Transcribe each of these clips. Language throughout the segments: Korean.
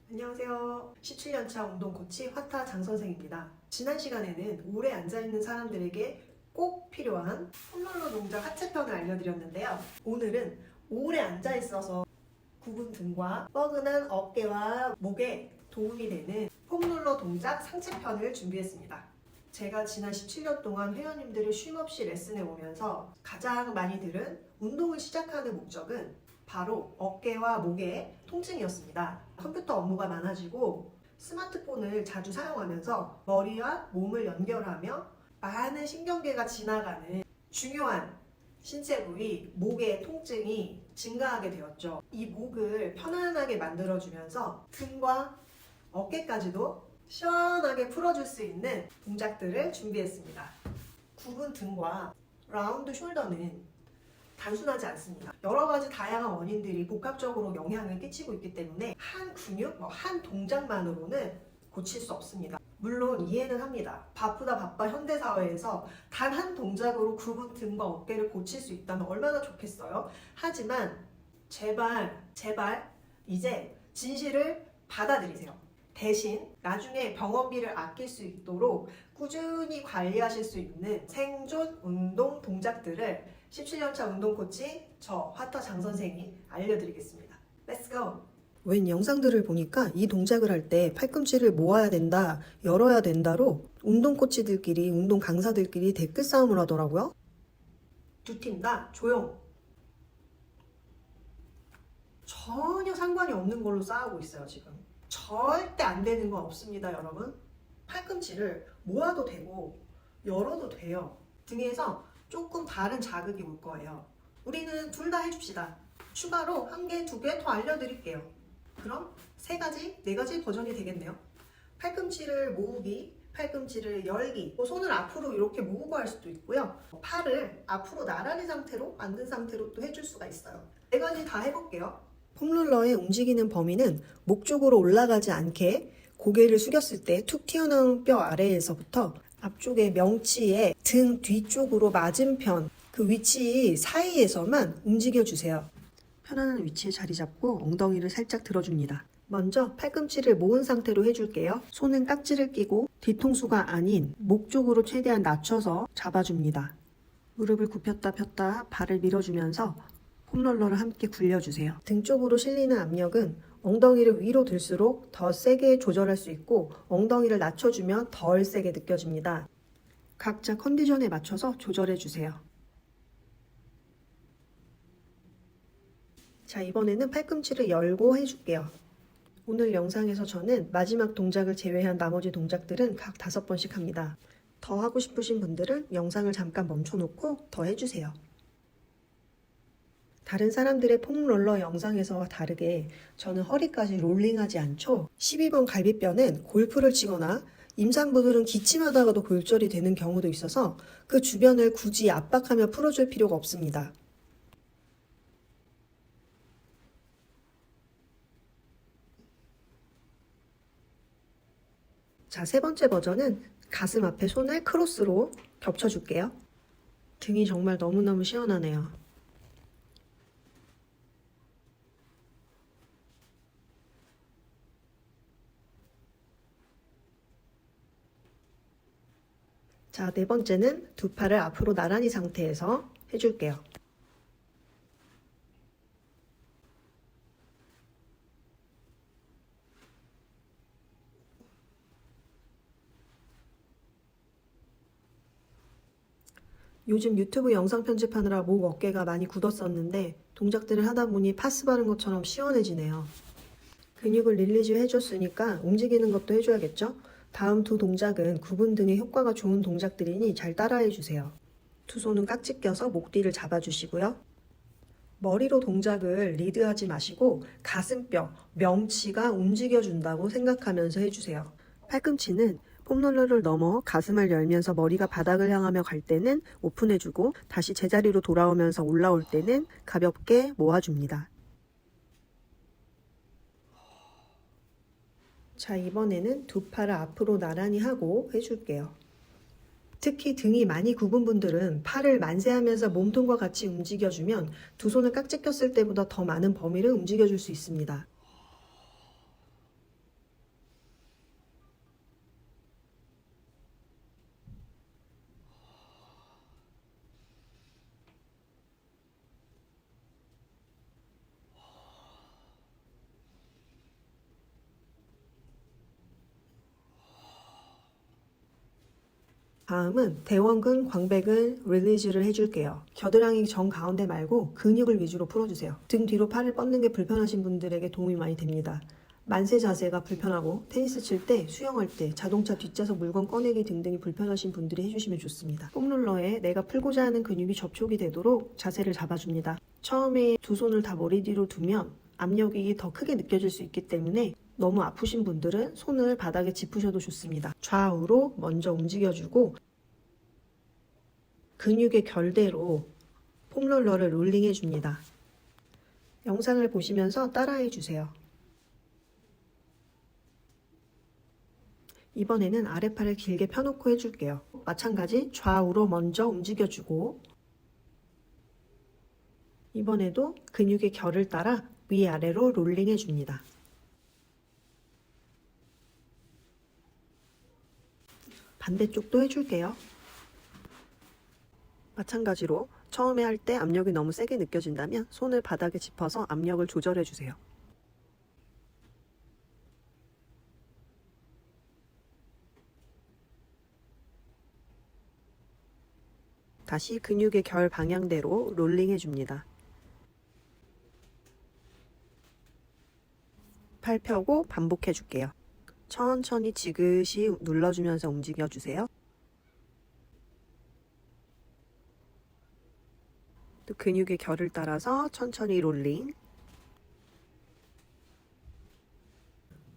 안녕하세요. 17년차 운동 코치 화타 장선생입니다. 지난 시간에는 오래 앉아있는 사람들에게 꼭 필요한 폼롤러 동작 하체편을 알려드렸는데요. 오늘은 오래 앉아있어서 굽은 등과 뻐근한 어깨와 목에 도움이 되는 폼롤러 동작 상체편을 준비했습니다. 제가 지난 17년 동안 회원님들을 쉼없이 레슨해 오면서 가장 많이 들은 운동을 시작하는 목적은 바로 어깨와 목의 통증이었습니다. 컴퓨터 업무가 많아지고 스마트폰을 자주 사용하면서 머리와 몸을 연결하며 많은 신경계가 지나가는 중요한 신체 부위 목의 통증이 증가하게 되었죠. 이 목을 편안하게 만들어주면서 등과 어깨까지도 시원하게 풀어줄 수 있는 동작들을 준비했습니다. 굽은 등과 라운드 숄더는 단순하지 않습니다. 여러 가지 다양한 원인들이 복합적으로 영향을 끼치고 있기 때문에 한 근육, 한 동작만으로는 고칠 수 없습니다. 물론 이해는 합니다. 바쁘다 현대사회에서 단 한 동작으로 굽은 등과 어깨를 고칠 수 있다면 얼마나 좋겠어요. 하지만 제발 이제 진실을 받아들이세요. 대신 나중에 병원비를 아낄 수 있도록 꾸준히 관리하실 수 있는 생존 운동 동작들을 17년차 운동 코치 저 화타 장 선생이 알려드리겠습니다. Let's go! 웬 영상들을 보니까 이 동작을 할 때 팔꿈치를 모아야 된다, 열어야 된다로 운동 코치들끼리, 운동 강사들끼리 댓글 싸움을 하더라고요. 두 팀 다 조용! 전혀 상관이 없는 걸로 싸우고 있어요, 지금. 절대 안 되는 건 없습니다, 여러분. 팔꿈치를 모아도 되고 열어도 돼요. 등에서 조금 다른 자극이 올 거예요. 우리는 둘 다 해줍시다. 추가로 한 개, 두 개 더 알려드릴게요. 그럼 세 가지, 네 가지 버전이 되겠네요. 팔꿈치를 모으기, 팔꿈치를 열기, 손을 앞으로 이렇게 모으고 할 수도 있고요. 팔을 앞으로 나란히 상태로, 앉은 상태로 또 해줄 수가 있어요. 네 가지 다 해볼게요. 폼롤러의 움직이는 범위는 목 쪽으로 올라가지 않게 고개를 숙였을 때 툭 튀어나온 뼈 아래에서부터 앞쪽의 명치의 등 뒤쪽으로 맞은편 그 위치 사이에서만 움직여주세요. 편안한 위치에 자리 잡고 엉덩이를 살짝 들어줍니다. 먼저 팔꿈치를 모은 상태로 해줄게요. 손은 깍지를 끼고 뒤통수가 아닌 목 쪽으로 최대한 낮춰서 잡아줍니다. 무릎을 굽혔다 폈다 발을 밀어주면서 폼롤러를 함께 굴려주세요. 등 쪽으로 실리는 압력은 엉덩이를 위로 들수록 더 세게 조절할 수 있고 엉덩이를 낮춰주면 덜 세게 느껴집니다. 각자 컨디션에 맞춰서 조절해주세요. 자, 이번에는 팔꿈치를 열고 해줄게요. 오늘 영상에서 저는 마지막 동작을 제외한 나머지 동작들은 각 5번씩 합니다. 더 하고 싶으신 분들은 영상을 잠깐 멈춰놓고 더 해주세요. 다른 사람들의 폼롤러 영상에서와 다르게 저는 허리까지 롤링하지 않죠. 12번 갈비뼈는 골프를 치거나 임산부들은 기침하다가도 골절이 되는 경우도 있어서 그 주변을 굳이 압박하며 풀어줄 필요가 없습니다. 자, 세 번째 버전은 가슴 앞에 손을 크로스로 겹쳐줄게요. 등이 정말 너무너무 시원하네요. 자, 네 번째는 두 팔을 앞으로 나란히 상태에서 해줄게요. 요즘 유튜브 영상 편집하느라 목 어깨가 많이 굳었었는데 동작들을 하다 보니 파스 바른 것처럼 시원해지네요. 근육을 릴리즈 해줬으니까 움직이는 것도 해줘야겠죠? 다음 두 동작은 굽은 등에 효과가 좋은 동작들이니 잘 따라해주세요. 두 손은 깍지 껴서 목 뒤를 잡아주시고요. 머리로 동작을 리드하지 마시고 가슴뼈, 명치가 움직여준다고 생각하면서 해주세요. 팔꿈치는 폼롤러를 넘어 가슴을 열면서 머리가 바닥을 향하며 갈 때는 오픈해주고 다시 제자리로 돌아오면서 올라올 때는 가볍게 모아줍니다. 자, 이번에는 두 팔을 앞으로 나란히 하고 해줄게요. 특히 등이 많이 굽은 분들은 팔을 만세하면서 몸통과 같이 움직여주면 두 손을 깍지 꼈을 때보다 더 많은 범위를 움직여줄 수 있습니다. 다음은 대원근, 광배근 릴리즈를 해줄게요. 겨드랑이 정 가운데 말고 근육을 위주로 풀어주세요. 등 뒤로 팔을 뻗는 게 불편하신 분들에게 도움이 많이 됩니다. 만세 자세가 불편하고 테니스 칠 때, 수영할 때, 자동차 뒷좌석 물건 꺼내기 등등이 불편하신 분들이 해주시면 좋습니다. 폼롤러에 내가 풀고자 하는 근육이 접촉이 되도록 자세를 잡아줍니다. 처음에 두 손을 다 머리 뒤로 두면 압력이 더 크게 느껴질 수 있기 때문에 너무 아프신 분들은 손을 바닥에 짚으셔도 좋습니다. 좌우로 먼저 움직여주고 근육의 결대로 폼롤러를 롤링해줍니다. 영상을 보시면서 따라해주세요. 이번에는 아랫팔을 길게 펴놓고 해줄게요. 마찬가지 좌우로 먼저 움직여주고 이번에도 근육의 결을 따라 위아래로 롤링해줍니다. 반대쪽도 해줄게요. 마찬가지로 처음에 할 때 압력이 너무 세게 느껴진다면 손을 바닥에 짚어서 압력을 조절해주세요. 다시 근육의 결 방향대로 롤링 해줍니다. 팔 펴고 반복해 줄게요. 천천히 지그시 눌러주면서 움직여주세요. 또 근육의 결을 따라서 천천히 롤링.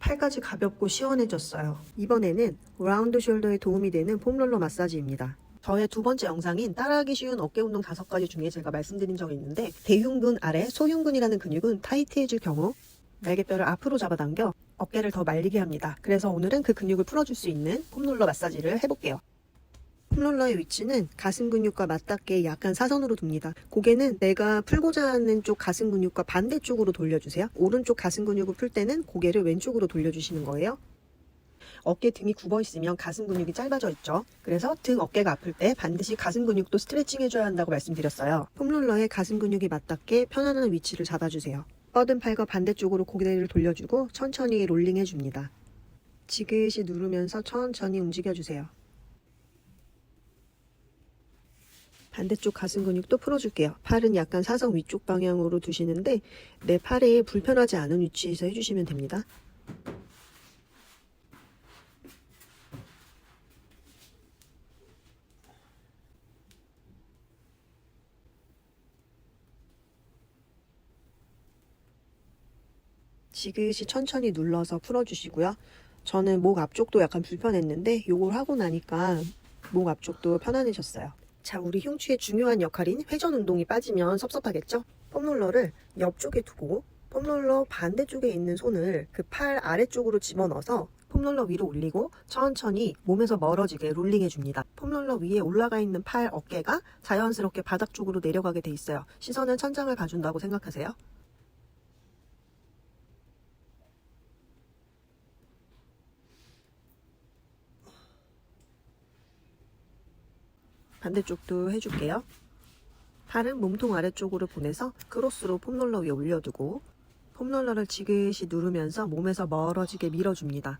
팔까지 가볍고 시원해졌어요. 이번에는 라운드 숄더에 도움이 되는 폼롤러 마사지입니다. 저의 두 번째 영상인 따라하기 쉬운 어깨 운동 5가지 중에 제가 말씀드린 적이 있는데 대흉근 아래 소흉근이라는 근육은 타이트해질 경우 날개뼈를 앞으로 잡아당겨 어깨를 더 말리게 합니다. 그래서 오늘은 그 근육을 풀어줄 수 있는 폼롤러 마사지를 해볼게요. 폼롤러의 위치는 가슴 근육과 맞닿게 약간 사선으로 둡니다. 고개는 내가 풀고자 하는 쪽 가슴 근육과 반대쪽으로 돌려주세요. 오른쪽 가슴 근육을 풀 때는 고개를 왼쪽으로 돌려주시는 거예요. 어깨 등이 굽어 있으면 가슴 근육이 짧아져 있죠. 그래서 등 어깨가 아플 때 반드시 가슴 근육도 스트레칭 해줘야 한다고 말씀드렸어요. 폼롤러에 가슴 근육이 맞닿게 편안한 위치를 잡아주세요. 뻗은 팔과 반대쪽으로 고개를 돌려주고 천천히 롤링 해줍니다. 지그시 누르면서 천천히 움직여주세요. 반대쪽 가슴 근육도 풀어줄게요. 팔은 약간 사선 위쪽 방향으로 두시는데 내 팔에 불편하지 않은 위치에서 해주시면 됩니다. 지그시 천천히 눌러서 풀어주시고요. 저는 목 앞쪽도 약간 불편했는데 이걸 하고 나니까 목 앞쪽도 편안해졌어요. 자, 우리 흉추의 중요한 역할인 회전 운동이 빠지면 섭섭하겠죠? 폼롤러를 옆쪽에 두고 폼롤러 반대쪽에 있는 손을 그 팔 아래쪽으로 집어넣어서 폼롤러 위로 올리고 천천히 몸에서 멀어지게 롤링 해줍니다. 폼롤러 위에 올라가 있는 팔 어깨가 자연스럽게 바닥 쪽으로 내려가게 돼 있어요. 시선은 천장을 봐준다고 생각하세요. 반대쪽도 해줄게요. 팔은 몸통 아래쪽으로 보내서 크로스로 폼롤러 위에 올려두고 폼롤러를 지그시 누르면서 몸에서 멀어지게 밀어줍니다.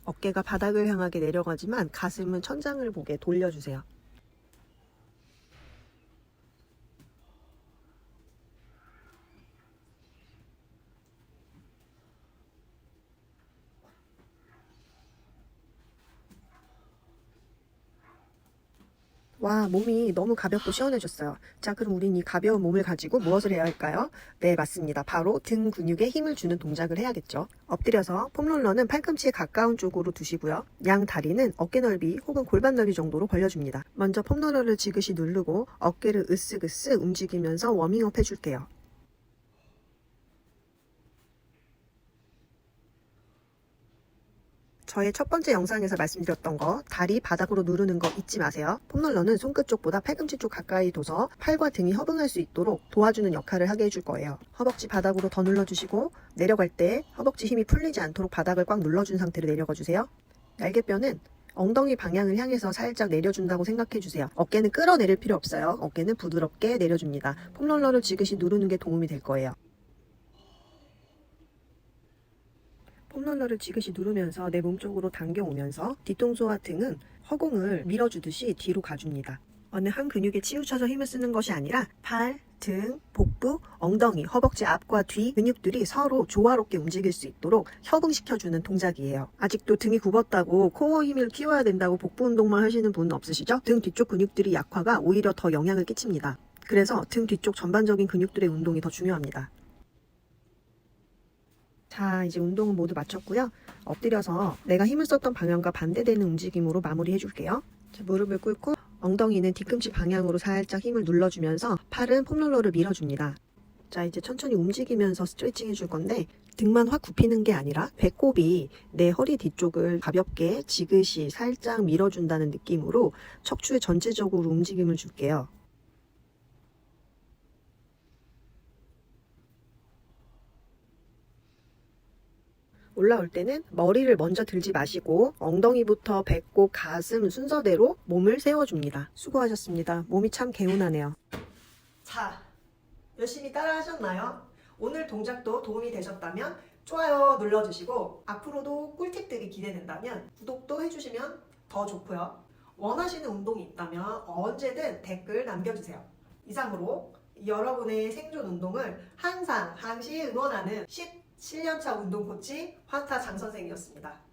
어깨가 바닥을 향하게 내려가지만 가슴은 천장을 보게 돌려주세요. 와, 몸이 너무 가볍고 시원해졌어요. 자, 그럼 우린 이 가벼운 몸을 가지고 무엇을 해야 할까요? 네, 맞습니다. 바로 등 근육에 힘을 주는 동작을 해야겠죠. 엎드려서 폼롤러는 팔꿈치에 가까운 쪽으로 두시고요. 양 다리는 어깨 넓이 혹은 골반 넓이 정도로 벌려줍니다. 먼저 폼롤러를 지그시 누르고 어깨를 으쓱으쓱 움직이면서 워밍업 해줄게요. 저의 첫 번째 영상에서 말씀드렸던 거 다리 바닥으로 누르는 거 잊지 마세요. 폼롤러는 손끝 쪽보다 팔꿈치 쪽 가까이 둬서 팔과 등이 허브할 수 있도록 도와주는 역할을 하게 해줄 거예요. 허벅지 바닥으로 더 눌러주시고 내려갈 때 허벅지 힘이 풀리지 않도록 바닥을 꽉 눌러준 상태로 내려가 주세요. 날개뼈는 엉덩이 방향을 향해서 살짝 내려준다고 생각해주세요. 어깨는 끌어내릴 필요 없어요. 어깨는 부드럽게 내려줍니다. 폼롤러를 지그시 누르는 게 도움이 될 거예요. 폼롤러를 지그시 누르면서 내 몸 쪽으로 당겨오면서 뒤통수와 등은 허공을 밀어주듯이 뒤로 가줍니다. 어느 한 근육에 치우쳐서 힘을 쓰는 것이 아니라 팔, 등, 복부, 엉덩이, 허벅지 앞과 뒤 근육들이 서로 조화롭게 움직일 수 있도록 협응시켜주는 동작이에요. 아직도 등이 굽었다고 코어 힘을 키워야 된다고 복부 운동만 하시는 분 없으시죠? 등 뒤쪽 근육들이 약화가 오히려 더 영향을 끼칩니다. 그래서 등 뒤쪽 전반적인 근육들의 운동이 더 중요합니다. 자, 이제 운동은 모두 마쳤고요. 엎드려서 내가 힘을 썼던 방향과 반대되는 움직임으로 마무리 해줄게요. 자, 무릎을 꿇고 엉덩이는 뒤꿈치 방향으로 살짝 힘을 눌러주면서 팔은 폼롤러를 밀어줍니다. 자, 이제 천천히 움직이면서 스트레칭 해줄 건데 등만 확 굽히는 게 아니라 배꼽이 내 허리 뒤쪽을 가볍게 지그시 살짝 밀어준다는 느낌으로 척추에 전체적으로 움직임을 줄게요. 올라올 때는 머리를 먼저 들지 마시고 엉덩이부터 배꼽, 가슴 순서대로 몸을 세워줍니다. 수고하셨습니다. 몸이 참 개운하네요. 자, 열심히 따라 하셨나요? 오늘 동작도 도움이 되셨다면 좋아요 눌러주시고 앞으로도 꿀팁들이 기대된다면 구독도 해주시면 더 좋고요. 원하시는 운동이 있다면 언제든 댓글 남겨주세요. 이상으로 여러분의 생존 운동을 항상 항시 응원하는 17년차 운동 코치 화타 장 선생이었습니다.